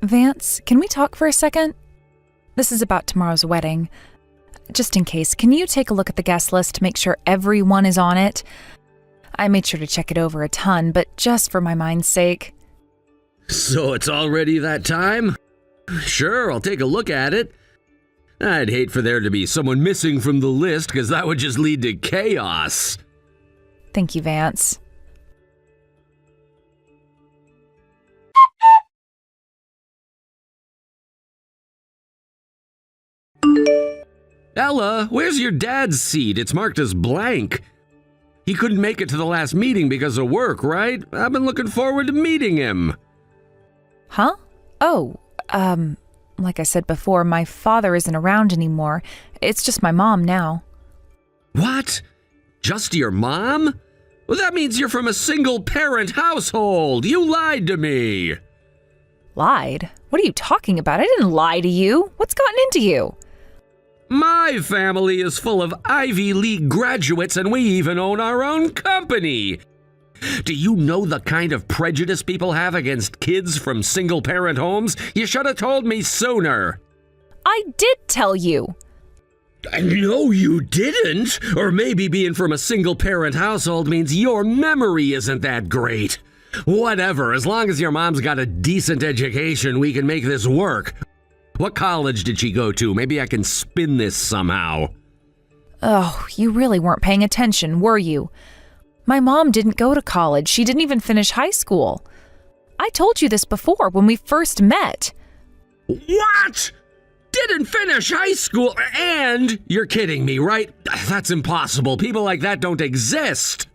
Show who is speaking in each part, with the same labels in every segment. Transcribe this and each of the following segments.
Speaker 1: Vance, can we talk for a second? This is about tomorrow's wedding. Just in case, can you take a look at the guest list to make sure everyone is on it? I made sure to check it over a ton, but just for my mind's sake.
Speaker 2: So it's already that time? Sure, I'll take a look at it. I'd hate for there to be someone missing from the list, because that would just lead to chaos.
Speaker 1: Thank you, Vance.
Speaker 2: Ella, where's your dad's seat? It's marked as blank. He couldn't make it to the last meeting because of work, right? I've been looking forward to meeting him.
Speaker 1: Huh? Oh, like I said before, my father isn't around anymore. It's just my mom now.
Speaker 2: What? Just your mom? Well, that means you're from a single-parent household. You lied to me.
Speaker 1: Lied? What are you talking about? I didn't lie to you. What's gotten into you?
Speaker 2: My family is full of Ivy League graduates, and we even own our own company. Do you know the kind of prejudice people have against kids from single-parent homes? You should have told me sooner.
Speaker 1: I did tell you.
Speaker 2: No, you didn't. Or maybe being from a single-parent household means your memory isn't that great. Whatever, as long as your mom's got a decent education, we can make this work. What college did she go to? Maybe I can spin this somehow.
Speaker 1: Oh, you really weren't paying attention, were you? My mom didn't go to college. She didn't even finish high school. I told you this before when we first met.
Speaker 2: What? Didn't finish high school? And you're kidding me, right? That's impossible. People like that don't exist.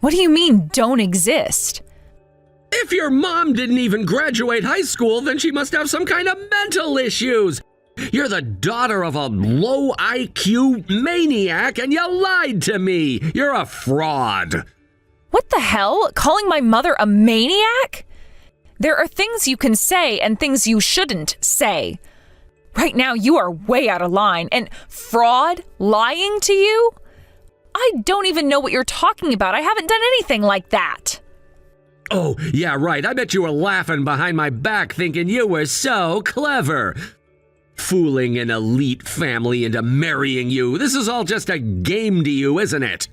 Speaker 1: What do you mean, don't exist?
Speaker 2: If your mom didn't even graduate high school, then she must have some kind of mental issues. You're the daughter of a low IQ maniac, and you lied to me. You're a fraud.
Speaker 1: What the hell? Calling my mother a maniac? There are things you can say and things you shouldn't say. Right now, you are way out of line. And fraud? Lying to you? I don't even know what you're talking about. I haven't done anything like that.
Speaker 2: Oh, yeah, right. I bet you were laughing behind my back thinking you were so clever. Fooling an elite family into marrying you. This is all just a game to you, isn't it?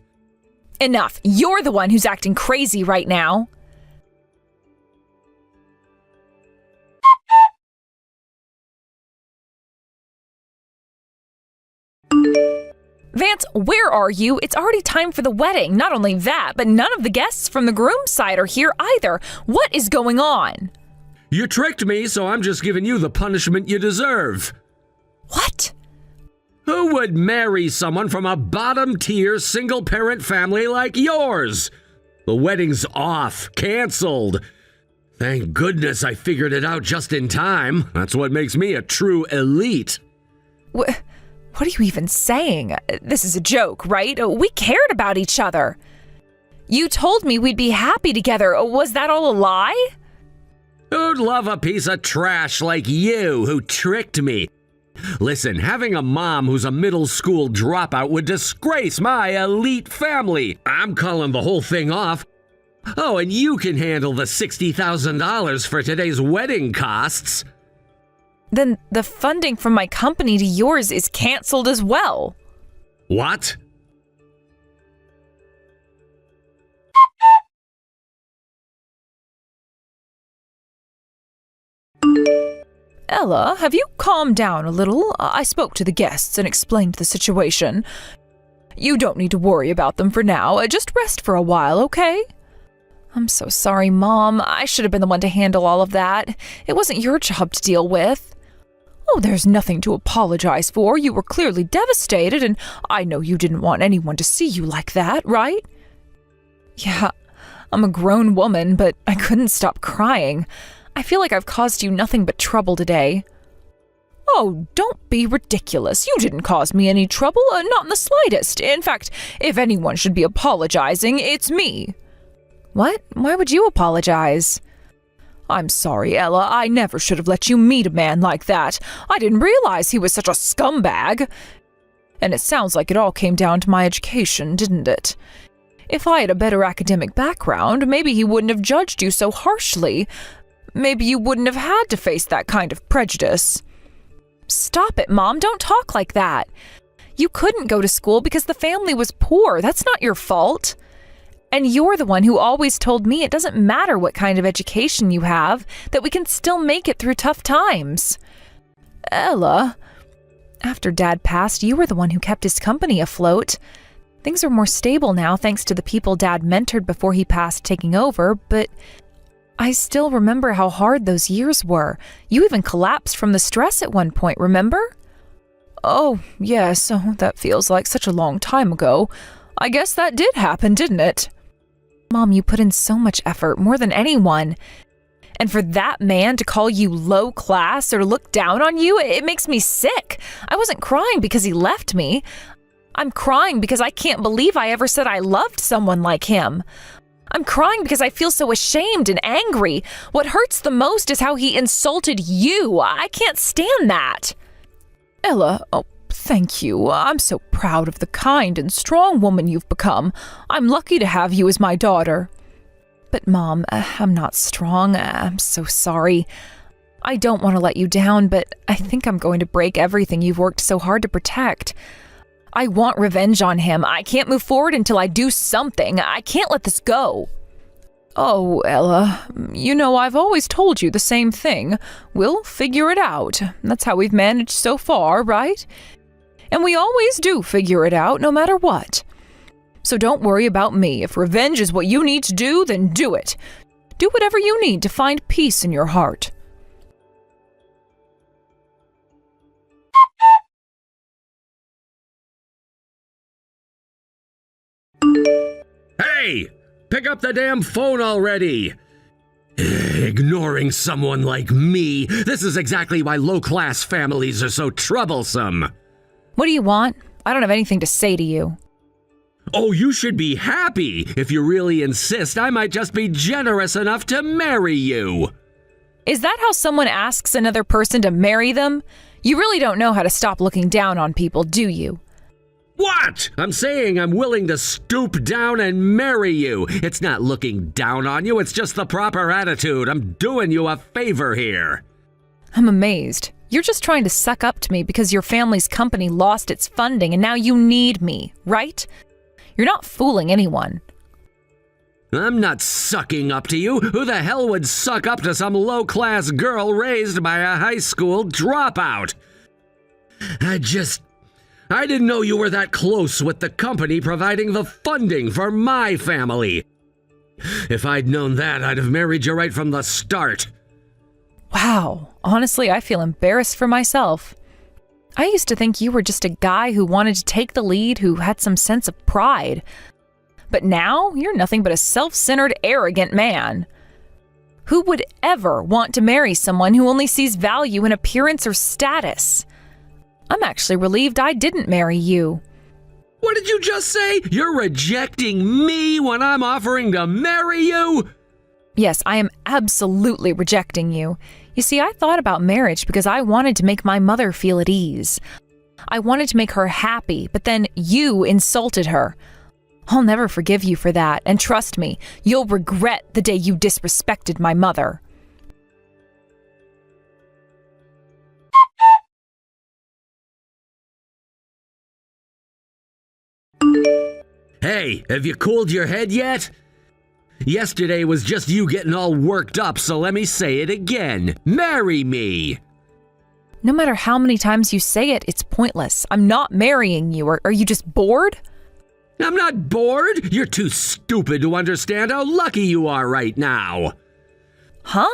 Speaker 1: Enough. You're the one who's acting crazy right now. Vance, where are you? It's already time for the wedding. Not only that, but none of the guests from the groom's side are here either. What is going on?
Speaker 2: You tricked me, so I'm just giving you the punishment you deserve.
Speaker 1: What?
Speaker 2: Who would marry someone from a bottom-tier single-parent family like yours? The wedding's off, canceled. Thank goodness I figured it out just in time. That's what makes me a true elite.
Speaker 1: What are you even saying? This is a joke, right? We cared about each other. You told me we'd be happy together. Was that all a lie?
Speaker 2: Who'd love a piece of trash like you who tricked me? Listen, having a mom who's a middle school dropout would disgrace my elite family. I'm calling the whole thing off. Oh, and you can handle the $60,000 for today's wedding costs.
Speaker 1: Then the funding from my company to yours is canceled as well.
Speaker 2: What?
Speaker 1: Ella, have you calmed down a little? I spoke to the guests and explained the situation. You don't need to worry about them for now. Just rest for a while, okay? I'm so sorry, Mom. I should have been the one to handle all of that. It wasn't your job to deal with. Oh, there's nothing to apologize for. You were clearly devastated, and I know you didn't want anyone to see you like that, right? Yeah, I'm a grown woman, but I couldn't stop crying. I feel like I've caused you nothing but trouble today. Oh, don't be ridiculous. You didn't cause me any trouble, not in the slightest. In fact, if anyone should be apologizing, it's me. What? Why would you apologize? I'm sorry, Ella. I never should have let you meet a man like that. I didn't realize he was such a scumbag. And it sounds like it all came down to my education, didn't it? If I had a better academic background, maybe he wouldn't have judged you so harshly. maybe you wouldn't have had to face that kind of prejudice. Stop it, Mom. Don't talk like that. You couldn't go to school because the family was poor. That's not your fault. And you're the one who always told me it doesn't matter what kind of education you have, that we can still make it through tough times. Ella, after Dad passed, you were the one who kept his company afloat. Things are more stable now thanks to the people Dad mentored before he passed taking over, but I still remember how hard those years were. You even collapsed from the stress at one point, remember? Oh, yes, that feels like such a long time ago. I guess that did happen, didn't it? Mom, you put in so much effort, more than anyone. And for that man to call you low class or look down on you, it makes me sick. I wasn't crying because he left me. I'm crying because I can't believe I ever said I loved someone like him. I'm crying because I feel so ashamed and angry. What hurts the most is how he insulted you. I can't stand that. Ella, oh, thank you. I'm so proud of the kind and strong woman you've become. I'm lucky to have you as my daughter. But Mom, I'm not strong. I'm so sorry. I don't want to let you down, but I think I'm going to break everything you've worked so hard to protect. I want revenge on him. I can't move forward until I do something. I can't let this go. Oh, Ella, you know I've always told you the same thing. We'll figure it out. That's how we've managed so far, right? And we always do figure it out, no matter what. So don't worry about me. If revenge is what you need to do, then do it. Do whatever you need to find peace in your heart.
Speaker 2: Hey! Pick up the damn phone already! Ignoring someone like me, this is exactly why low-class families are so troublesome.
Speaker 1: What do you want? I don't have anything to say to you.
Speaker 2: Oh, you should be happy. If you really insist, I might just be generous enough to marry you.
Speaker 1: Is that how someone asks another person to marry them? You really don't know how to stop looking down on people, do you?
Speaker 2: What? I'm saying I'm willing to stoop down and marry you. It's not looking down on you, it's just the proper attitude. I'm doing you a favor here.
Speaker 1: I'm amazed. You're just trying to suck up to me because your family's company lost its funding and now you need me, right? You're not fooling anyone.
Speaker 2: I'm not sucking up to you. Who the hell would suck up to some low-class girl raised by a high school dropout? I didn't know you were that close with the company providing the funding for my family. If I'd known that, I'd have married you right from the start.
Speaker 1: Wow, honestly, I feel embarrassed for myself. I used to think you were just a guy who wanted to take the lead, who had some sense of pride. But now, you're nothing but a self-centered, arrogant man. Who would ever want to marry someone who only sees value in appearance or status? I'm actually relieved I didn't marry you.
Speaker 2: What did you just say? You're rejecting me when I'm offering to marry you?
Speaker 1: Yes, I am absolutely rejecting you. You see, I thought about marriage because I wanted to make my mother feel at ease. I wanted to make her happy, but then you insulted her. I'll never forgive you for that, and trust me, you'll regret the day you disrespected my mother.
Speaker 2: Hey, have you cooled your head yet? Yesterday was just you getting all worked up, so let me say it again. Marry me!
Speaker 1: No matter how many times you say it, it's pointless. I'm not marrying you. Are you just bored?
Speaker 2: I'm not bored. You're too stupid to understand how lucky you are right now.
Speaker 1: Huh?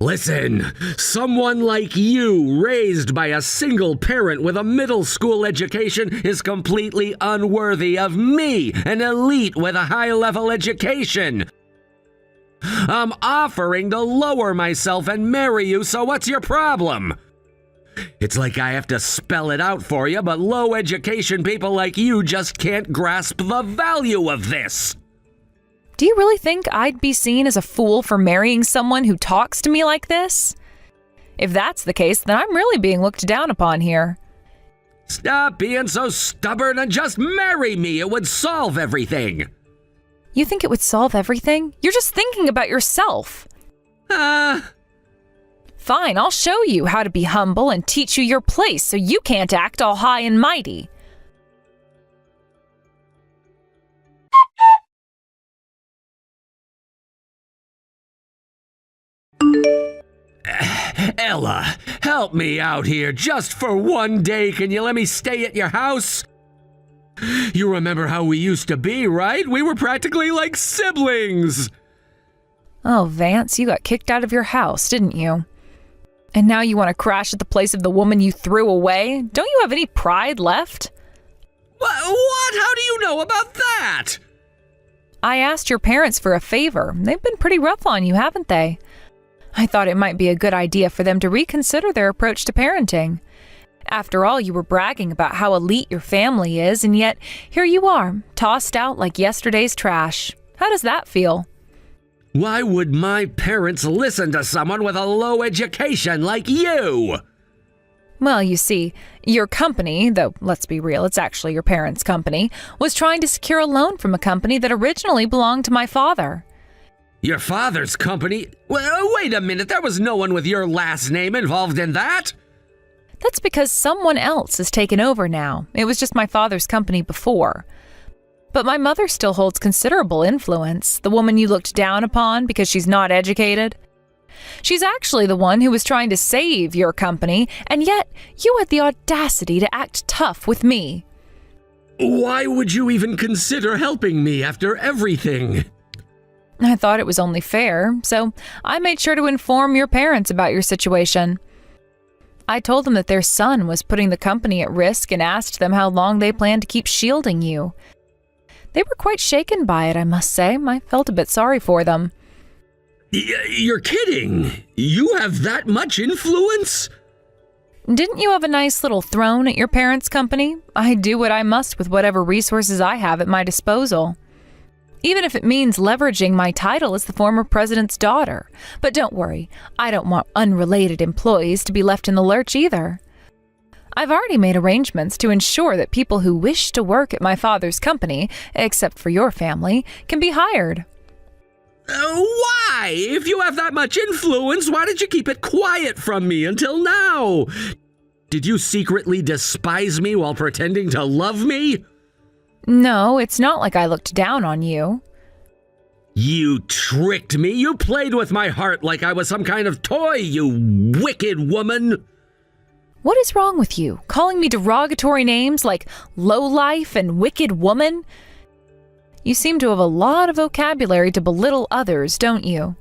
Speaker 2: Listen, someone like you, raised by a single parent with a middle school education, is completely unworthy of me, an elite with a high-level education. I'm offering to lower myself and marry you, so what's your problem? It's like I have to spell it out for you, but low-education people like you just can't grasp the value of this.
Speaker 1: Do you really think I'd be seen as a fool for marrying someone who talks to me like this? If that's the case, then I'm really being looked down upon here.
Speaker 2: Stop being so stubborn and just marry me. It would solve everything.
Speaker 1: You think it would solve everything? You're just thinking about yourself. Fine, I'll show you how to be humble and teach you your place so you can't act all high and mighty.
Speaker 2: Ella, help me out here just for one day. Can you let me stay at your house? You remember how we used to be, right? We were practically like siblings.
Speaker 1: Oh, Vance, you got kicked out of your house, didn't you? And now you want to crash at the place of the woman you threw away? Don't you have any pride left?
Speaker 2: What? How do you know about that?
Speaker 1: I asked your parents for a favor. They've been pretty rough on you, haven't they? I thought it might be a good idea for them to reconsider their approach to parenting. After all, you were bragging about how elite your family is, and yet here you are, tossed out like yesterday's trash. How does that feel?
Speaker 2: Why would my parents listen to someone with a low education like you?
Speaker 1: Well, you see, your company, though let's be real, it's actually your parents' company, was trying to secure a loan from a company that originally belonged to my father.
Speaker 2: Your father's company? Well, wait a minute, there was no one with your last name involved in that.
Speaker 1: That's because someone else has taken over now. It was just my father's company before. But my mother still holds considerable influence, the woman you looked down upon because she's not educated. She's actually the one who was trying to save your company, and yet you had the audacity to act tough with me.
Speaker 2: Why would you even consider helping me after everything?
Speaker 1: I thought it was only fair, so I made sure to inform your parents about your situation. I told them that their son was putting the company at risk and asked them how long they planned to keep shielding you. They were quite shaken by it, I must say. I felt a bit sorry for them.
Speaker 2: You're kidding! You have that much influence?
Speaker 1: Didn't you have a nice little throne at your parents' company? I do what I must with whatever resources I have at my disposal. Even if it means leveraging my title as the former president's daughter. But don't worry, I don't want unrelated employees to be left in the lurch either. I've already made arrangements to ensure that people who wish to work at my father's company, except for your family, can be hired.
Speaker 2: Why? If you have that much influence, why did you keep it quiet from me until now? Did you secretly despise me while pretending to love me?
Speaker 1: No, it's not like I looked down on you.
Speaker 2: You tricked me. You played with my heart like I was some kind of toy, you wicked woman.
Speaker 1: What is wrong with you? Calling me derogatory names like lowlife and wicked woman? You seem to have a lot of vocabulary to belittle others, don't you?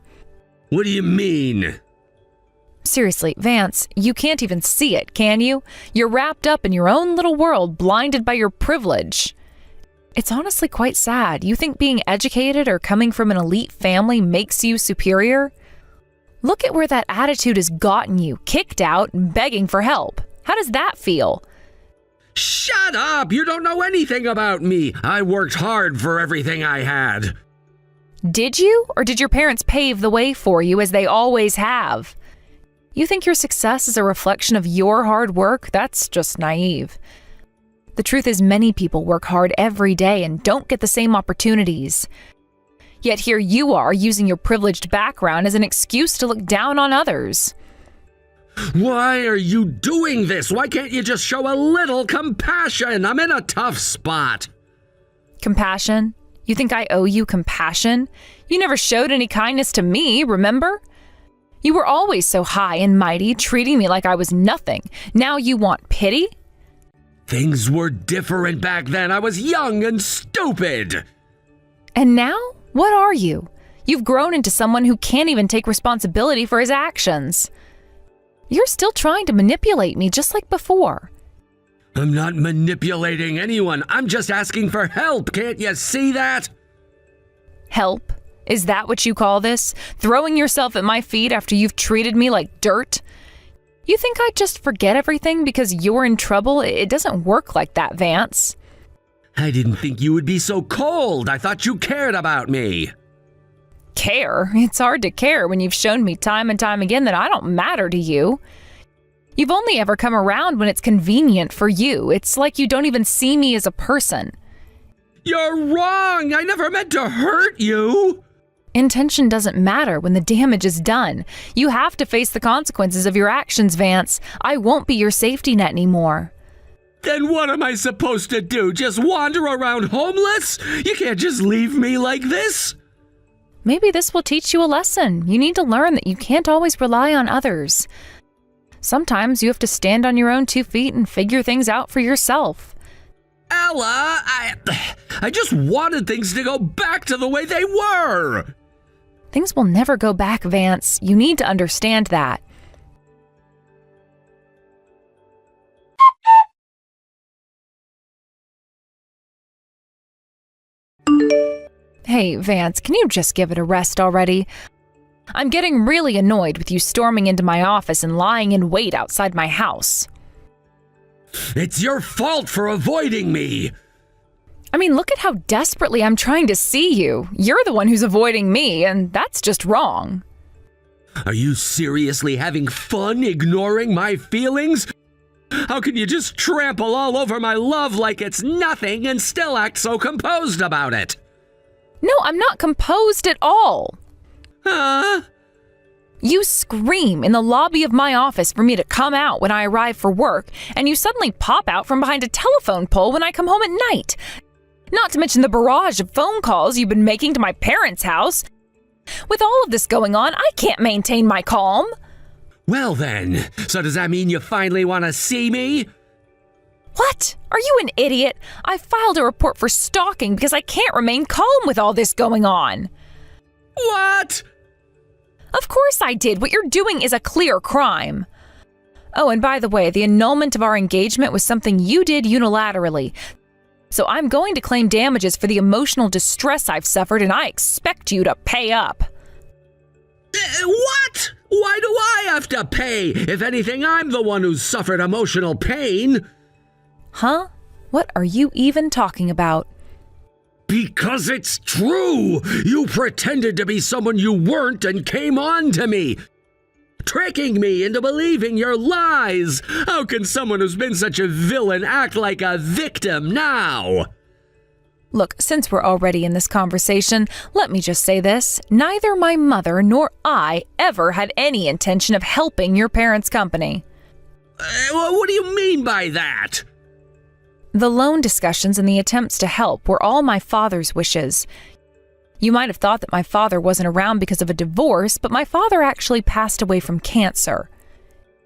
Speaker 2: What do you mean?
Speaker 1: Seriously, Vance, you can't even see it, can you? You're wrapped up in your own little world, blinded by your privilege. It's honestly quite sad. You think being educated or coming from an elite family makes you superior? Look at where that attitude has gotten you, kicked out and begging for help. How does that feel?
Speaker 2: Shut up! You don't know anything about me. I worked hard for everything I had.
Speaker 1: Did you? Or did your parents pave the way for you as they always have? You think your success is a reflection of your hard work? That's just naive. The truth is many people work hard every day and don't get the same opportunities. Yet here you are using your privileged background as an excuse to look down on others.
Speaker 2: Why are you doing this? Why can't you just show a little compassion? I'm in a tough spot.
Speaker 1: Compassion? You think I owe you compassion? You never showed any kindness to me, remember? You were always so high and mighty, treating me like I was nothing. Now you want pity?
Speaker 2: Things were different back then. I was young and stupid.
Speaker 1: And now? What are you? You've grown into someone who can't even take responsibility for his actions. You're still trying to manipulate me just like before.
Speaker 2: I'm not manipulating anyone. I'm just asking for help. Can't you see that?
Speaker 1: Help? Is that what you call this? Throwing yourself at my feet after you've treated me like dirt? You think I'd just forget everything because you're in trouble? It doesn't work like that, Vance.
Speaker 2: I didn't think you would be so cold. I thought you cared about me.
Speaker 1: Care? It's hard to care when you've shown me time and time again that I don't matter to you. You've only ever come around when it's convenient for you. It's like you don't even see me as a person.
Speaker 2: You're wrong. I never meant to hurt you.
Speaker 1: Intention doesn't matter when the damage is done. You have to face the consequences of your actions, Vance. I won't be your safety net anymore.
Speaker 2: Then what am I supposed to do? Just wander around homeless? You can't just leave me like this.
Speaker 1: Maybe this will teach you a lesson. You need to learn that you can't always rely on others. Sometimes you have to stand on your own 2 feet and figure things out for yourself.
Speaker 2: Ella, I just wanted things to go back to the way they were.
Speaker 1: Things will never go back, Vance. You need to understand that. Hey, Vance, can you just give it a rest already? I'm getting really annoyed with you storming into my office and lying in wait outside my house.
Speaker 2: It's your fault for avoiding me.
Speaker 1: I mean, look at how desperately I'm trying to see you. You're the one who's avoiding me, and that's just wrong.
Speaker 2: Are you seriously having fun ignoring my feelings? How can you just trample all over my love like it's nothing and still act so composed about it?
Speaker 1: No, I'm not composed at all.
Speaker 2: Huh?
Speaker 1: You scream in the lobby of my office for me to come out when I arrive for work, and you suddenly pop out from behind a telephone pole when I come home at night. Not to mention the barrage of phone calls you've been making to my parents' house. With all of this going on, I can't maintain my calm.
Speaker 2: Well then, so does that mean you finally want to see me?
Speaker 1: What? Are you an idiot? I filed a report for stalking because I can't remain calm with all this going on.
Speaker 2: What?
Speaker 1: Of course I did. What you're doing is a clear crime. Oh, and by the way, the annulment of our engagement was something you did unilaterally. So I'm going to claim damages for the emotional distress I've suffered, and I expect you to pay up.
Speaker 2: What? Why do I have to pay? If anything, I'm the one who's suffered emotional pain.
Speaker 1: Huh? What are you even talking about?
Speaker 2: Because it's true! You pretended to be someone you weren't and came on to me, tricking me into believing your lies. How can someone who's been such a villain act like a victim now?
Speaker 1: Look, since we're already in this conversation, let me just say this. Neither my mother nor I ever had any intention of helping your parents' company.
Speaker 2: What do you mean by that?
Speaker 1: The loan discussions and the attempts to help were all my father's wishes. You might have thought that my father wasn't around because of a divorce, but my father actually passed away from cancer.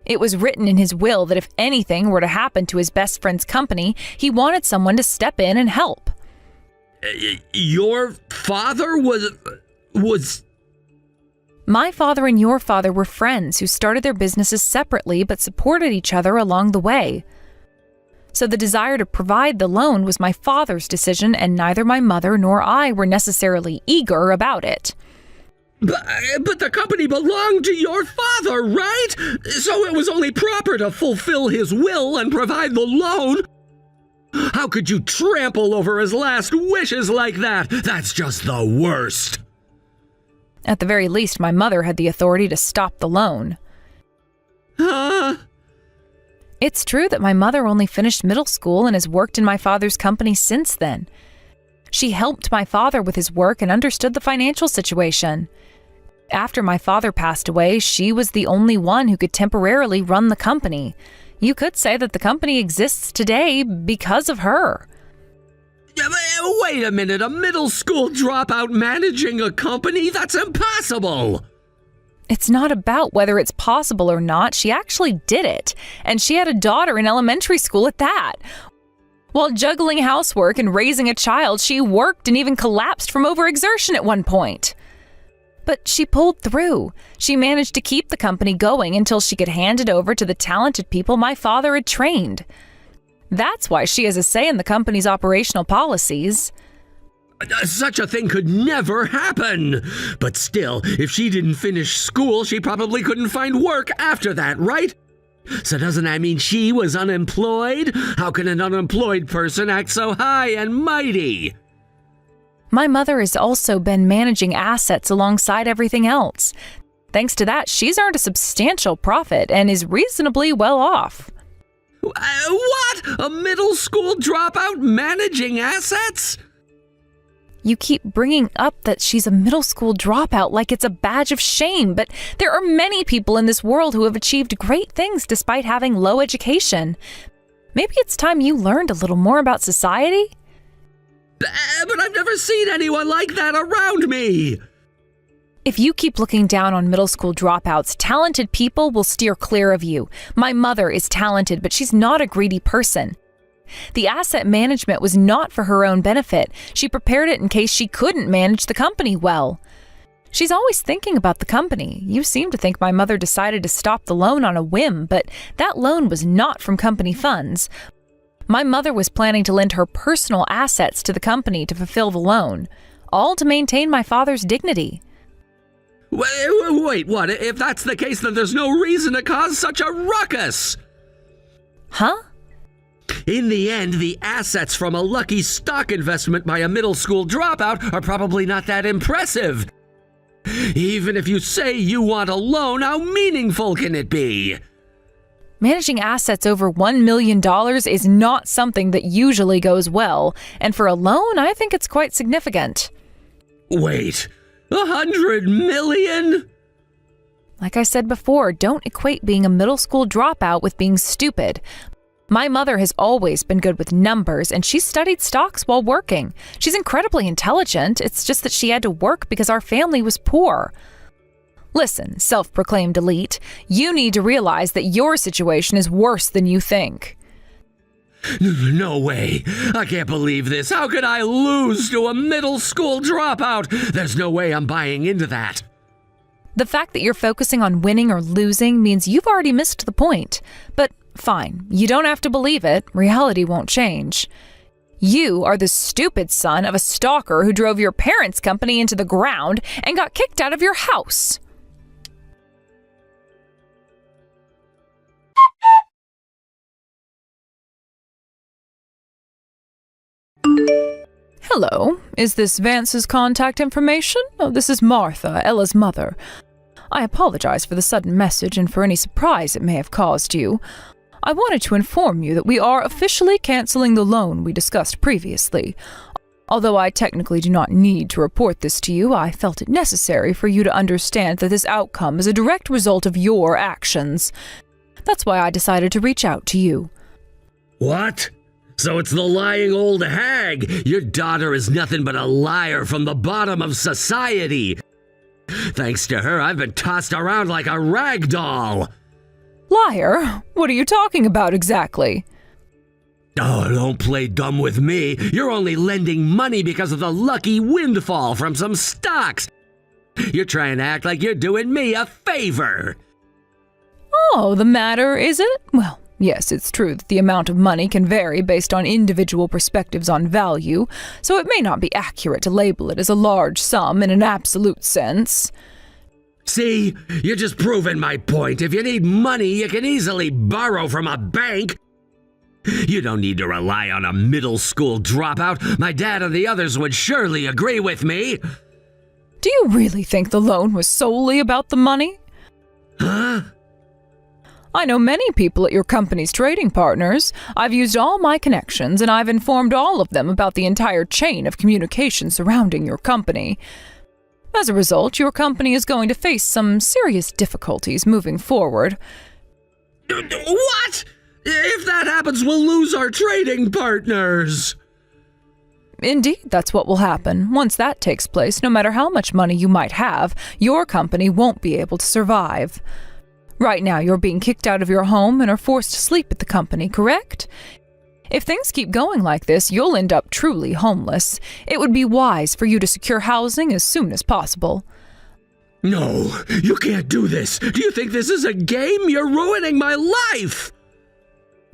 Speaker 1: It was written in his will that if anything were to happen to his best friend's company, he wanted someone to step in and help.
Speaker 2: Your father was...
Speaker 1: My father and your father were friends who started their businesses separately but supported each other along the way. So the desire to provide the loan was my father's decision, and neither my mother nor I were necessarily eager about it.
Speaker 2: But the company belonged to your father, right? So it was only proper to fulfill his will and provide the loan. How could you trample over his last wishes like that? That's just the worst.
Speaker 1: At the very least, my mother had the authority to stop the loan.
Speaker 2: Huh?
Speaker 1: It's true that my mother only finished middle school and has worked in my father's company since then. She helped my father with his work and understood the financial situation. After my father passed away, she was the only one who could temporarily run the company. You could say that the company exists today because of her.
Speaker 2: Wait a minute, a middle school dropout managing a company? That's impossible!
Speaker 1: It's not about whether it's possible or not. She actually did it, and she had a daughter in elementary school at that. While juggling housework and raising a child, she worked and even collapsed from overexertion at one point. But she pulled through. She managed to keep the company going until she could hand it over to the talented people my father had trained. That's why she has a say in the company's operational policies.
Speaker 2: Such a thing could never happen. But still, if she didn't finish school, she probably couldn't find work after that, right? So doesn't that mean she was unemployed? How can an unemployed person act so high and mighty?
Speaker 1: My mother has also been managing assets alongside everything else. Thanks to that, she's earned a substantial profit and is reasonably well off.
Speaker 2: What? A middle school dropout managing assets?
Speaker 1: You keep bringing up that she's a middle school dropout like it's a badge of shame, but there are many people in this world who have achieved great things despite having low education. Maybe it's time you learned a little more about society?
Speaker 2: But I've never seen anyone like that around me!
Speaker 1: If you keep looking down on middle school dropouts, talented people will steer clear of you. My mother is talented, but she's not a greedy person. The asset management was not for her own benefit. She prepared it in case she couldn't manage the company well. She's always thinking about the company. You seem to think my mother decided to stop the loan on a whim, but that loan was not from company funds. My mother was planning to lend her personal assets to the company to fulfill the loan, all to maintain my father's dignity.
Speaker 2: Wait, what? If that's the case, then there's no reason to cause such a ruckus!
Speaker 1: Huh?
Speaker 2: In the end, the assets from a lucky stock investment by a middle school dropout are probably not that impressive. Even if you say you want a loan, how meaningful can it be?
Speaker 1: Managing assets over $1 million is not something that usually goes well, and for a loan, I think it's quite significant.
Speaker 2: Wait, $100 million?
Speaker 1: Like I said before, don't equate being a middle school dropout with being stupid. My mother has always been good with numbers, and she studied stocks while working. She's incredibly intelligent. It's just that she had to work because our family was poor. Listen, self-proclaimed elite, you need to realize that your situation is worse than you think.
Speaker 2: No way. I can't believe this. How could I lose to a middle school dropout? There's no way I'm buying into that.
Speaker 1: The fact that you're focusing on winning or losing means you've already missed the point. But fine, you don't have to believe it. Reality won't change. You are the stupid son of a stalker who drove your parents' company into the ground and got kicked out of your house. Hello, is this Vance's contact information? Oh, this is Martha, Ella's mother. I apologize for the sudden message and for any surprise it may have caused you. I wanted to inform you that we are officially canceling the loan we discussed previously. Although I technically do not need to report this to you, I felt it necessary for you to understand that this outcome is a direct result of your actions. That's why I decided to reach out to you.
Speaker 2: What? So it's the lying old hag. Your daughter is nothing but a liar from the bottom of society. Thanks to her, I've been tossed around like a rag doll.
Speaker 1: Liar? What are you talking about exactly?
Speaker 2: Oh, don't play dumb with me. You're only lending money because of the lucky windfall from some stocks. You're trying to act like you're doing me a favor.
Speaker 1: Oh, the matter, is it? Well, yes, it's true that the amount of money can vary based on individual perspectives on value, so it may not be accurate to label it as a large sum in an absolute sense.
Speaker 2: See, you're just proving my point. If you need money, you can easily borrow from a bank. You don't need to rely on a middle school dropout. My dad and the others would surely agree with me.
Speaker 1: Do you really think the loan was solely about the money?
Speaker 2: Huh?
Speaker 1: I know many people at your company's trading partners. I've used all my connections, and I've informed all of them about the entire chain of communication surrounding your company. As a result, your company is going to face some serious difficulties moving forward.
Speaker 2: What? If that happens, we'll lose our trading partners.
Speaker 1: Indeed, that's what will happen. Once that takes place, no matter how much money you might have, your company won't be able to survive. Right now, you're being kicked out of your home and are forced to sleep at the company, correct? If things keep going like this, you'll end up truly homeless. It would be wise for you to secure housing as soon as possible.
Speaker 2: No, you can't do this. Do you think this is a game? You're ruining my life!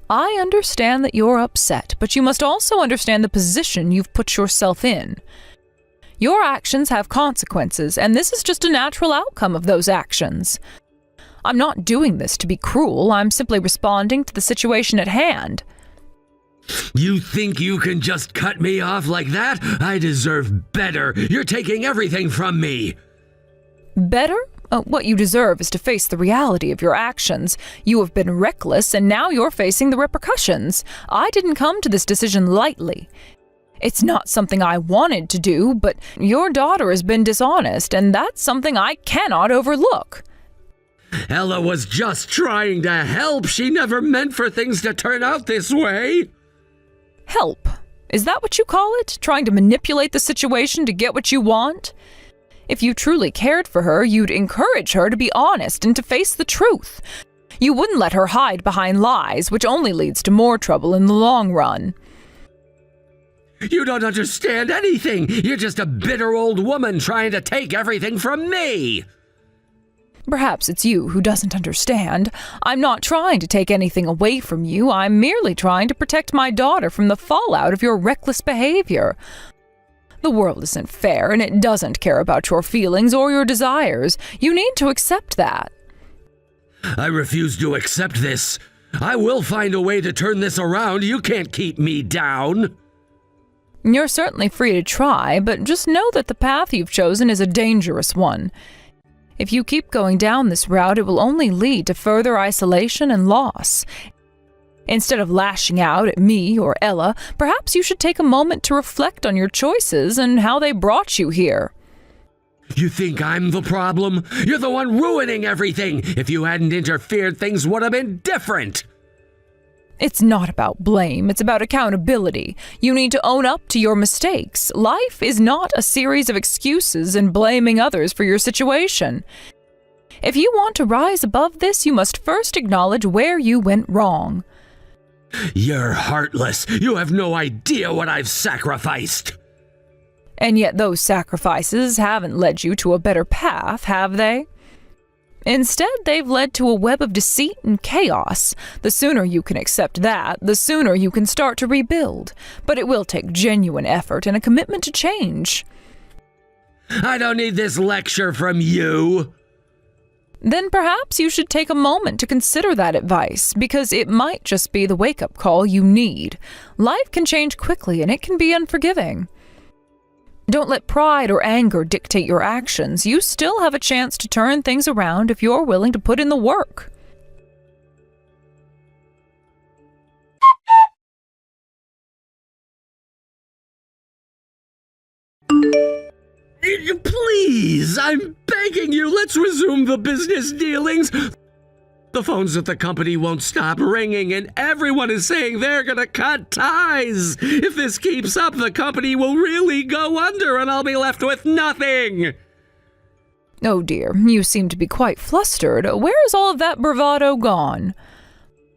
Speaker 1: I understand that you're upset, but you must also understand the position you've put yourself in. Your actions have consequences, and this is just a natural outcome of those actions. I'm not doing this to be cruel. I'm simply responding to the situation at hand.
Speaker 2: You think you can just cut me off like that? I deserve better. You're taking everything from me.
Speaker 1: Better? What you deserve is to face the reality of your actions. You have been reckless, and now you're facing the repercussions. I didn't come to this decision lightly. It's not something I wanted to do, but your daughter has been dishonest, and that's something I cannot overlook.
Speaker 2: Ella was just trying to help. She never meant for things to turn out this way.
Speaker 1: Help? Is that what you call it? Trying to manipulate the situation to get what you want? If you truly cared for her, you'd encourage her to be honest and to face the truth. You wouldn't let her hide behind lies, which only leads to more trouble in the long run.
Speaker 2: You don't understand anything. You're just a bitter old woman trying to take everything from me.
Speaker 1: Perhaps it's you who doesn't understand. I'm not trying to take anything away from you. I'm merely trying to protect my daughter from the fallout of your reckless behavior. The world isn't fair, and it doesn't care about your feelings or your desires. You need to accept that.
Speaker 2: I refuse to accept this. I will find a way to turn this around. You can't keep me down.
Speaker 1: You're certainly free to try, but just know that the path you've chosen is a dangerous one. If you keep going down this route, it will only lead to further isolation and loss. Instead of lashing out at me or Ella, perhaps you should take a moment to reflect on your choices and how they brought you here.
Speaker 2: You think I'm the problem? You're the one ruining everything. If you hadn't interfered, things would have been different.
Speaker 1: It's not about blame, it's about accountability. You need to own up to your mistakes. Life is not a series of excuses and blaming others for your situation. If you want to rise above this, you must first acknowledge where you went wrong.
Speaker 2: You're heartless. You have no idea what I've sacrificed.
Speaker 1: And yet those sacrifices haven't led you to a better path, have they? Instead, they've led to a web of deceit and chaos. The sooner you can accept that, the sooner you can start to rebuild. But it will take genuine effort and a commitment to change.
Speaker 2: I don't need this lecture from you.
Speaker 1: Then perhaps you should take a moment to consider that advice, because it might just be the wake-up call you need. Life can change quickly, and it can be unforgiving. Don't let pride or anger dictate your actions. You still have a chance to turn things around if you're willing to put in the work.
Speaker 2: Please, I'm begging you, let's resume the business dealings. The phones at the company won't stop ringing, and everyone is saying they're gonna cut ties. If this keeps up, the company will really go under, and I'll be left with nothing.
Speaker 1: Oh dear, you seem to be quite flustered. Where is all of that bravado gone?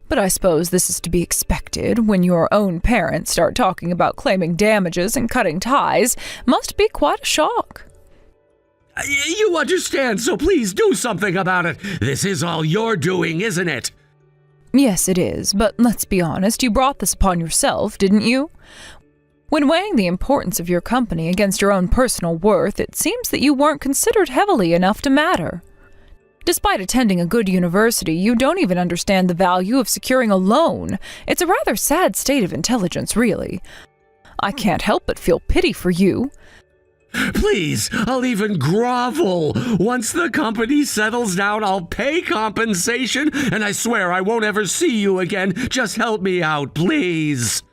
Speaker 1: But I suppose this is to be expected. When your own parents start talking about claiming damages and cutting ties, must be quite a shock.
Speaker 2: You understand, so please do something about it. This is all you're doing, isn't it?
Speaker 1: Yes, it is, but let's be honest, you brought this upon yourself, didn't you? When weighing the importance of your company against your own personal worth, it seems that you weren't considered heavily enough to matter. Despite attending a good university, you don't even understand the value of securing a loan. It's a rather sad state of intelligence, really. I can't help but feel pity for you.
Speaker 2: Please, I'll even grovel. Once the company settles down, I'll pay compensation, and I swear I won't ever see you again. Just help me out, please.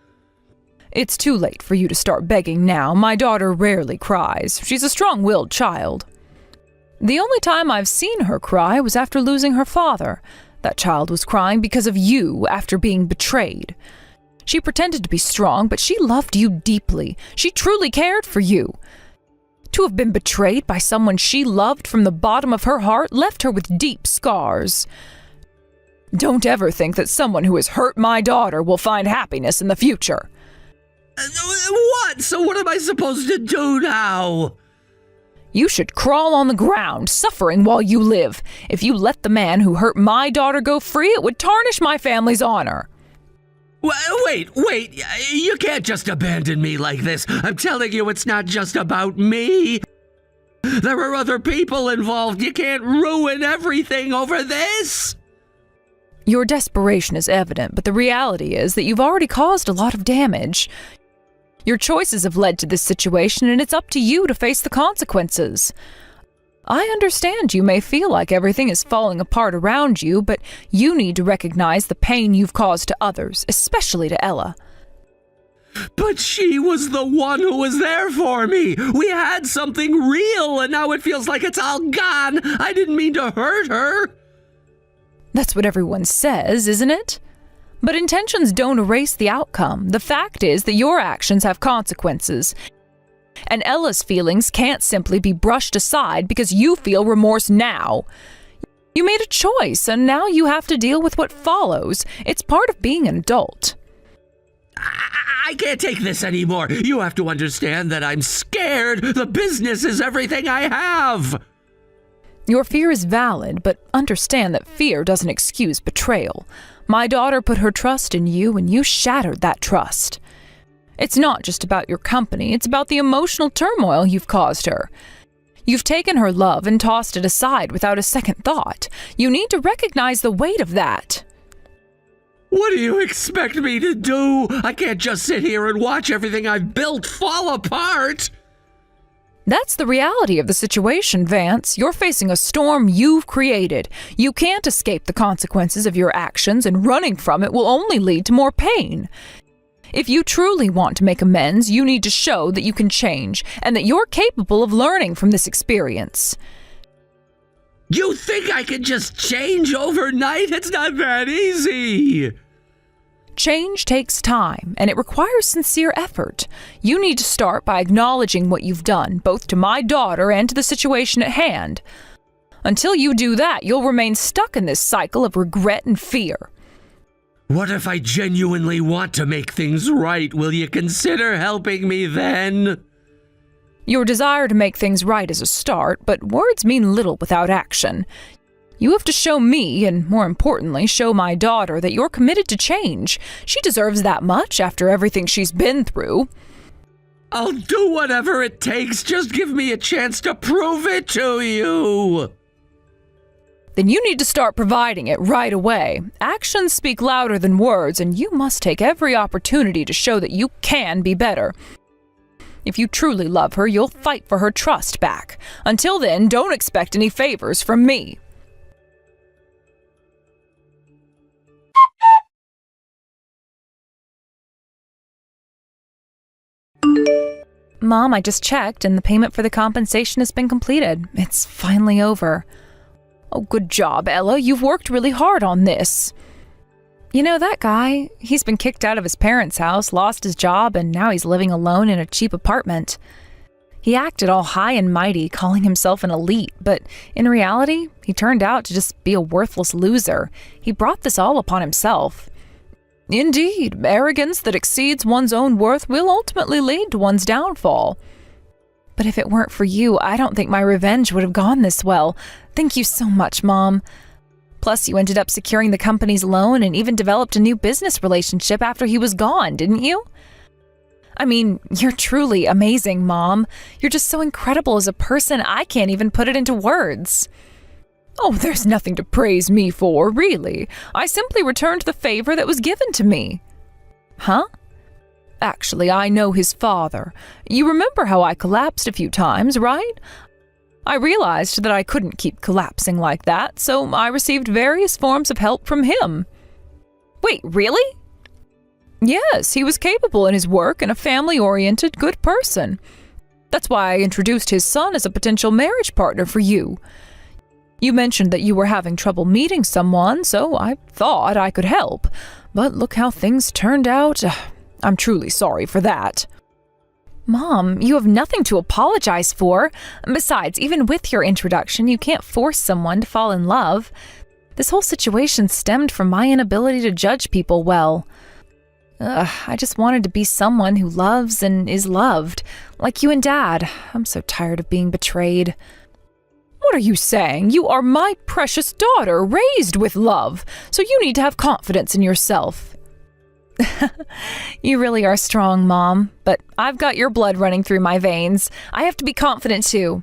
Speaker 1: It's too late for you to start begging now. My daughter rarely cries. She's a strong-willed child. The only time I've seen her cry was after losing her father. That child was crying because of you after being betrayed. She pretended to be strong, but she loved you deeply. She truly cared for you. To have been betrayed by someone she loved from the bottom of her heart left her with deep scars. Don't ever think that someone who has hurt my daughter will find happiness in the future.
Speaker 2: What? So what am I supposed to do now?
Speaker 1: You should crawl on the ground, suffering while you live. If you let the man who hurt my daughter go free, it would tarnish my family's honor.
Speaker 2: Wait, you can't just abandon me like this. I'm telling you, it's not just about me. There are other people involved. You can't ruin everything over this.
Speaker 1: Your desperation is evident, but the reality is that you've already caused a lot of damage. Your choices have led to this situation, and it's up to you to face the consequences. I understand you may feel like everything is falling apart around you, but you need to recognize the pain you've caused to others, especially to Ella.
Speaker 2: But she was the one who was there for me. We had something real, and now it feels like it's all gone. I didn't mean to hurt her.
Speaker 1: That's what everyone says, isn't it? But intentions don't erase the outcome. The fact is that your actions have consequences. And Ella's feelings can't simply be brushed aside because you feel remorse now. You made a choice, and now you have to deal with what follows. It's part of being an adult.
Speaker 2: I can't take this anymore. You have to understand that I'm scared. The business is everything I have.
Speaker 1: Your fear is valid, but understand that fear doesn't excuse betrayal. My daughter put her trust in you, and you shattered that trust. It's not just about your company, it's about the emotional turmoil you've caused her. You've taken her love and tossed it aside without a second thought. You need to recognize the weight of that.
Speaker 2: What do you expect me to do? I can't just sit here and watch everything I've built fall apart.
Speaker 1: That's the reality of the situation, Vance. You're facing a storm you've created. You can't escape the consequences of your actions, and running from it will only lead to more pain. If you truly want to make amends, you need to show that you can change and that you're capable of learning from this experience.
Speaker 2: You think I can just change overnight? It's not that easy.
Speaker 1: Change takes time, and it requires sincere effort. You need to start by acknowledging what you've done, both to my daughter and to the situation at hand. Until you do that, you'll remain stuck in this cycle of regret and fear.
Speaker 2: What if I genuinely want to make things right? Will you consider helping me then?
Speaker 1: Your desire to make things right is a start, but words mean little without action. You have to show me, and more importantly, show my daughter that you're committed to change. She deserves that much after everything she's been through.
Speaker 2: I'll do whatever it takes. Just give me a chance to prove it to you.
Speaker 1: Then you need to start providing it right away. Actions speak louder than words, and you must take every opportunity to show that you can be better. If you truly love her, you'll fight for her trust back. Until then, don't expect any favors from me. Mom, I just checked, and the payment for the compensation has been completed. It's finally over. Oh, good job, Ella. You've worked really hard on this. You know, that guy, he's been kicked out of his parents' house, lost his job, and now he's living alone in a cheap apartment. He acted all high and mighty, calling himself an elite, but in reality, he turned out to just be a worthless loser. He brought this all upon himself. Indeed, arrogance that exceeds one's own worth will ultimately lead to one's downfall. But if it weren't for you, I don't think my revenge would have gone this well. Thank you so much, Mom. Plus, you ended up securing the company's loan and even developed a new business relationship after he was gone, didn't you? I mean, you're truly amazing, Mom. You're just so incredible as a person, I can't even put it into words. Oh, there's nothing to praise me for, really. I simply returned the favor that was given to me. Huh? Actually, I know his father. You remember how I collapsed a few times, right? I realized that I couldn't keep collapsing like that, so I received various forms of help from him. Wait, really? Yes, he was capable in his work and a family-oriented, good person. That's why I introduced his son as a potential marriage partner for you. You mentioned that you were having trouble meeting someone, so I thought I could help. But look how things turned out. I'm truly sorry for that. Mom, you have nothing to apologize for. Besides, even with your introduction, you can't force someone to fall in love. This whole situation stemmed from my inability to judge people well. I just wanted to be someone who loves and is loved, like you and Dad. I'm so tired of being betrayed. What are you saying? You are my precious daughter, raised with love, so you need to have confidence in yourself. You really are strong, Mom, but I've got your blood running through my veins. I have to be confident, too.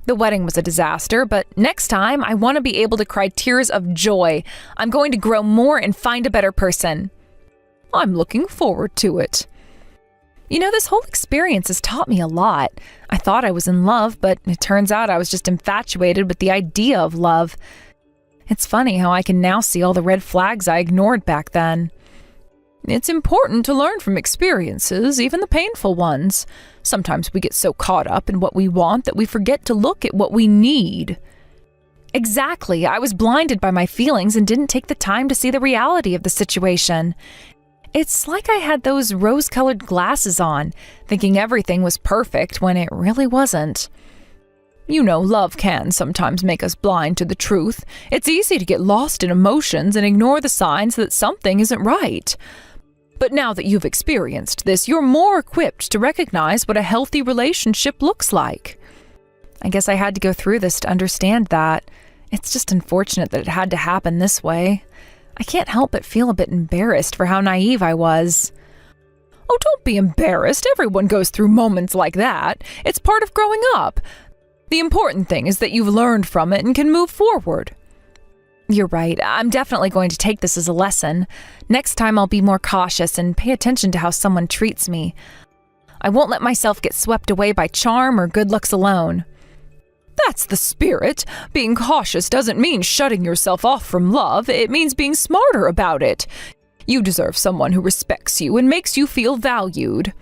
Speaker 1: The wedding was a disaster, but next time I want to be able to cry tears of joy. I'm going to grow more and find a better person. I'm looking forward to it. You know, this whole experience has taught me a lot. I thought I was in love, but it turns out I was just infatuated with the idea of love. It's funny how I can now see all the red flags I ignored back then. It's important to learn from experiences, even the painful ones. Sometimes we get so caught up in what we want that we forget to look at what we need. Exactly. I was blinded by my feelings and didn't take the time to see the reality of the situation. It's like I had those rose-colored glasses on, thinking everything was perfect when it really wasn't. You know, love can sometimes make us blind to the truth. It's easy to get lost in emotions and ignore the signs that something isn't right. But now that you've experienced this, you're more equipped to recognize what a healthy relationship looks like. I guess I had to go through this to understand that. It's just unfortunate that it had to happen this way. I can't help but feel a bit embarrassed for how naive I was. Oh, don't be embarrassed. Everyone goes through moments like that. It's part of growing up. The important thing is that you've learned from it and can move forward. You're right. I'm definitely going to take this as a lesson. Next time I'll be more cautious and pay attention to how someone treats me. I won't let myself get swept away by charm or good looks alone. That's the spirit. Being cautious doesn't mean shutting yourself off from love. It means being smarter about it. You deserve someone who respects you and makes you feel valued.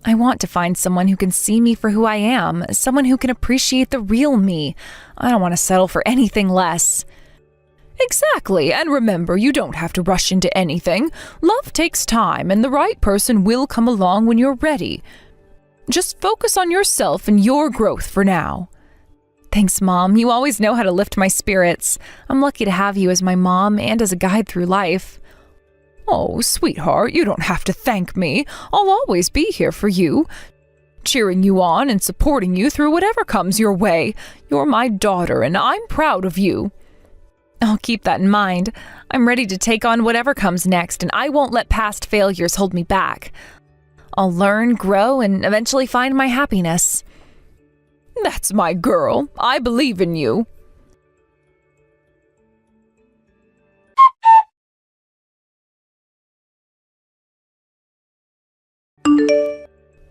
Speaker 1: I want to find someone who can see me for who I am, someone who can appreciate the real me. I don't want to settle for anything less. Exactly, and remember, you don't have to rush into anything. Love takes time, and the right person will come along when you're ready. Just focus on yourself and your growth for now. Thanks, Mom. You always know how to lift my spirits. I'm lucky to have you as my mom and as a guide through life. Oh, sweetheart, you don't have to thank me. I'll always be here for you, cheering you on and supporting you through whatever comes your way. You're my daughter, and I'm proud of you. I'll keep that in mind. I'm ready to take on whatever comes next, and I won't let past failures hold me back. I'll learn, grow, and eventually find my happiness. That's my girl. I believe in you.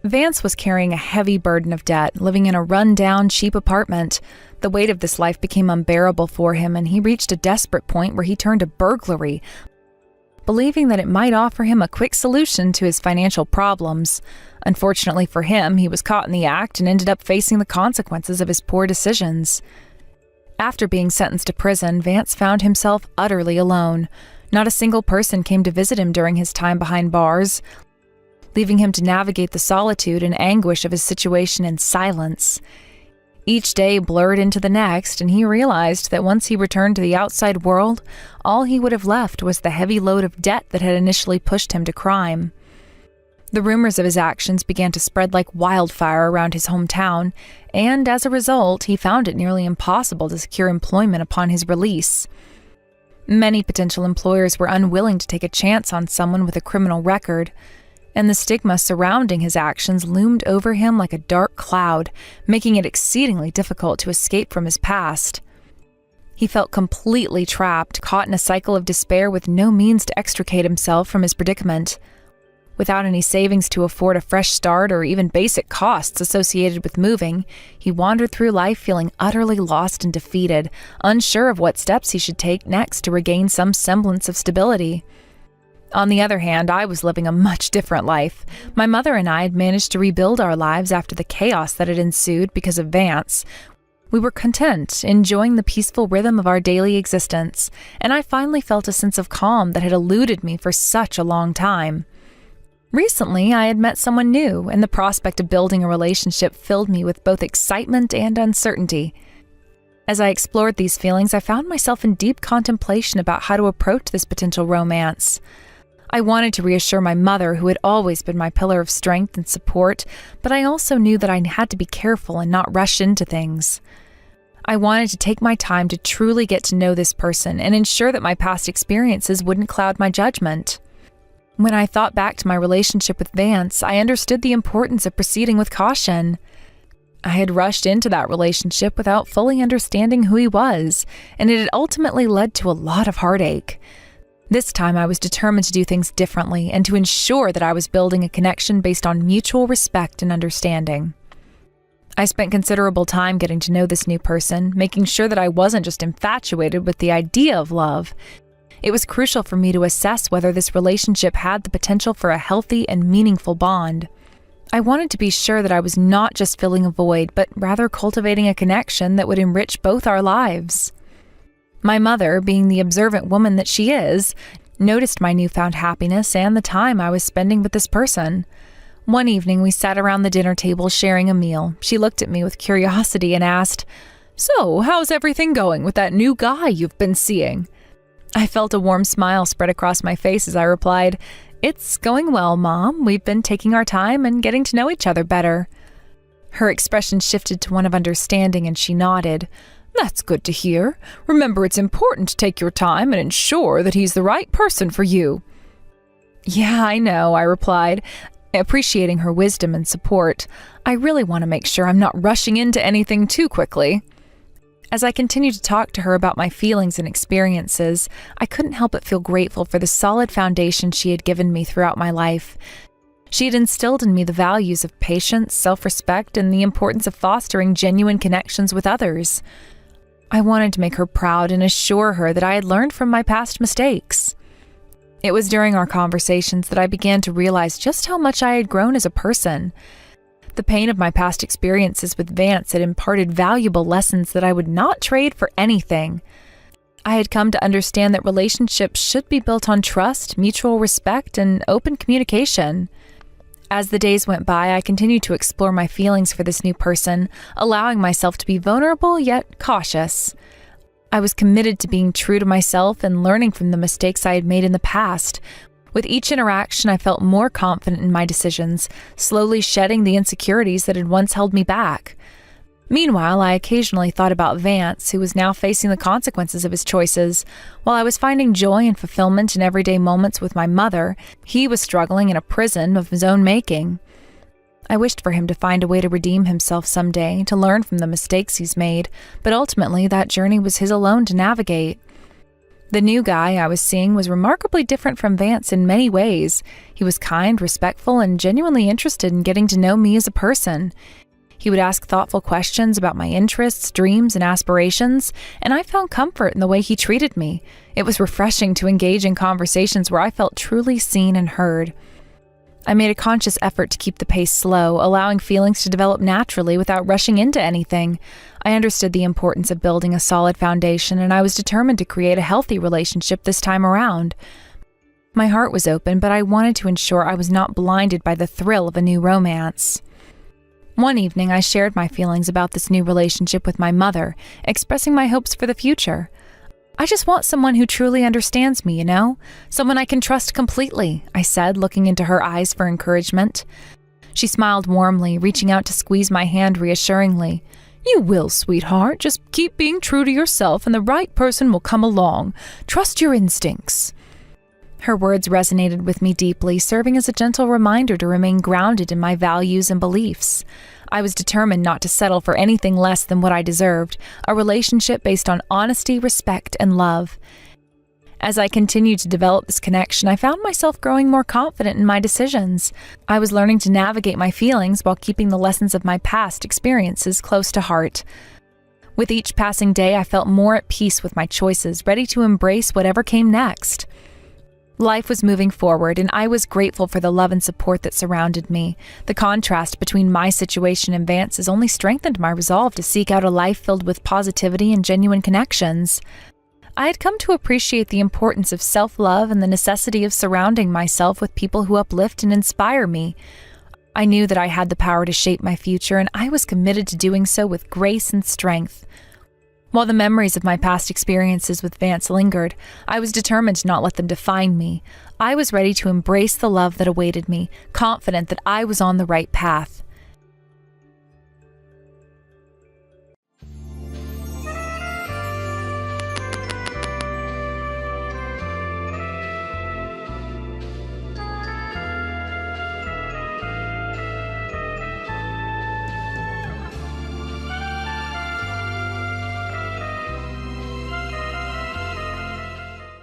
Speaker 1: Vance was carrying a heavy burden of debt, living in a run-down, cheap apartment. The weight of this life became unbearable for him, and he reached a desperate point where he turned to burglary, believing that it might offer him a quick solution to his financial problems. Unfortunately for him, he was caught in the act and ended up facing the consequences of his poor decisions. After being sentenced to prison, Vance found himself utterly alone. Not a single person came to visit him during his time behind bars, leaving him to navigate the solitude and anguish of his situation in silence. Each day blurred into the next, and he realized that once he returned to the outside world, all he would have left was the heavy load of debt that had initially pushed him to crime. The rumors of his actions began to spread like wildfire around his hometown, and as a result, he found it nearly impossible to secure employment upon his release. Many potential employers were unwilling to take a chance on someone with a criminal record, and the stigma surrounding his actions loomed over him like a dark cloud, making it exceedingly difficult to escape from his past. He felt completely trapped, caught in a cycle of despair with no means to extricate himself from his predicament. Without any savings to afford a fresh start or even basic costs associated with moving, he wandered through life feeling utterly lost and defeated, unsure of what steps he should take next to regain some semblance of stability. On the other hand, I was living a much different life. My mother and I had managed to rebuild our lives after the chaos that had ensued because of Vance. We were content, enjoying the peaceful rhythm of our daily existence, and I finally felt a sense of calm that had eluded me for such a long time. Recently, I had met someone new, and the prospect of building a relationship filled me with both excitement and uncertainty. As I explored these feelings, I found myself in deep contemplation about how to approach this potential romance. I wanted to reassure my mother, who had always been my pillar of strength and support, but I also knew that I had to be careful and not rush into things. I wanted to take my time to truly get to know this person and ensure that my past experiences wouldn't cloud my judgment. When I thought back to my relationship with Vance, I understood the importance of proceeding with caution. I had rushed into that relationship without fully understanding who he was, and it had ultimately led to a lot of heartache. This time I was determined to do things differently and to ensure that I was building a connection based on mutual respect and understanding. I spent considerable time getting to know this new person, making sure that I wasn't just infatuated with the idea of love. It was crucial for me to assess whether this relationship had the potential for a healthy and meaningful bond. I wanted to be sure that I was not just filling a void, but rather cultivating a connection that would enrich both our lives. My mother, being the observant woman that she is, noticed my newfound happiness and the time I was spending with this person. One evening, we sat around the dinner table sharing a meal. She looked at me with curiosity and asked, "So, how's everything going with that new guy you've been seeing?" I felt a warm smile spread across my face as I replied, "It's going well, Mom. We've been taking our time and getting to know each other better." Her expression shifted to one of understanding and she nodded. "That's good to hear. Remember, it's important to take your time and ensure that he's the right person for you." "Yeah, I know," I replied, appreciating her wisdom and support. "I really want to make sure I'm not rushing into anything too quickly." As I continued to talk to her about my feelings and experiences, I couldn't help but feel grateful for the solid foundation she had given me throughout my life. She had instilled in me the values of patience, self-respect, and the importance of fostering genuine connections with others. I wanted to make her proud and assure her that I had learned from my past mistakes. It was during our conversations that I began to realize just how much I had grown as a person. The pain of my past experiences with Vance had imparted valuable lessons that I would not trade for anything. I had come to understand that relationships should be built on trust, mutual respect, and open communication. As the days went by, I continued to explore my feelings for this new person, allowing myself to be vulnerable yet cautious. I was committed to being true to myself and learning from the mistakes I had made in the past. With each interaction, I felt more confident in my decisions, slowly shedding the insecurities that had once held me back. Meanwhile, I occasionally thought about Vance, who was now facing the consequences of his choices. While I was finding joy and fulfillment in everyday moments with my mother, he was struggling in a prison of his own making. I wished for him to find a way to redeem himself someday, to learn from the mistakes he's made, but ultimately that journey was his alone to navigate. The new guy I was seeing was remarkably different from Vance in many ways. He was kind, respectful, and genuinely interested in getting to know me as a person. He would ask thoughtful questions about my interests, dreams, and aspirations, and I found comfort in the way he treated me. It was refreshing to engage in conversations where I felt truly seen and heard. I made a conscious effort to keep the pace slow, allowing feelings to develop naturally without rushing into anything. I understood the importance of building a solid foundation, and I was determined to create a healthy relationship this time around. My heart was open, but I wanted to ensure I was not blinded by the thrill of a new romance. One evening, I shared my feelings about this new relationship with my mother, expressing my hopes for the future. "I just want someone who truly understands me, Someone I can trust completely," I said, looking into her eyes for encouragement. She smiled warmly, reaching out to squeeze my hand reassuringly. "You will, sweetheart. Just keep being true to yourself and the right person will come along. Trust your instincts." Her words resonated with me deeply, serving as a gentle reminder to remain grounded in my values and beliefs. I was determined not to settle for anything less than what I deserved, a relationship based on honesty, respect, and love. As I continued to develop this connection, I found myself growing more confident in my decisions. I was learning to navigate my feelings while keeping the lessons of my past experiences close to heart. With each passing day, I felt more at peace with my choices, ready to embrace whatever came next. Life was moving forward, and I was grateful for the love and support that surrounded me. The contrast between my situation and Vance's only strengthened my resolve to seek out a life filled with positivity and genuine connections. I had come to appreciate the importance of self-love and the necessity of surrounding myself with people who uplift and inspire me. I knew that I had the power to shape my future, and I was committed to doing so with grace and strength. While the memories of my past experiences with Vance lingered, I was determined to not let them define me. I was ready to embrace the love that awaited me, confident that I was on the right path.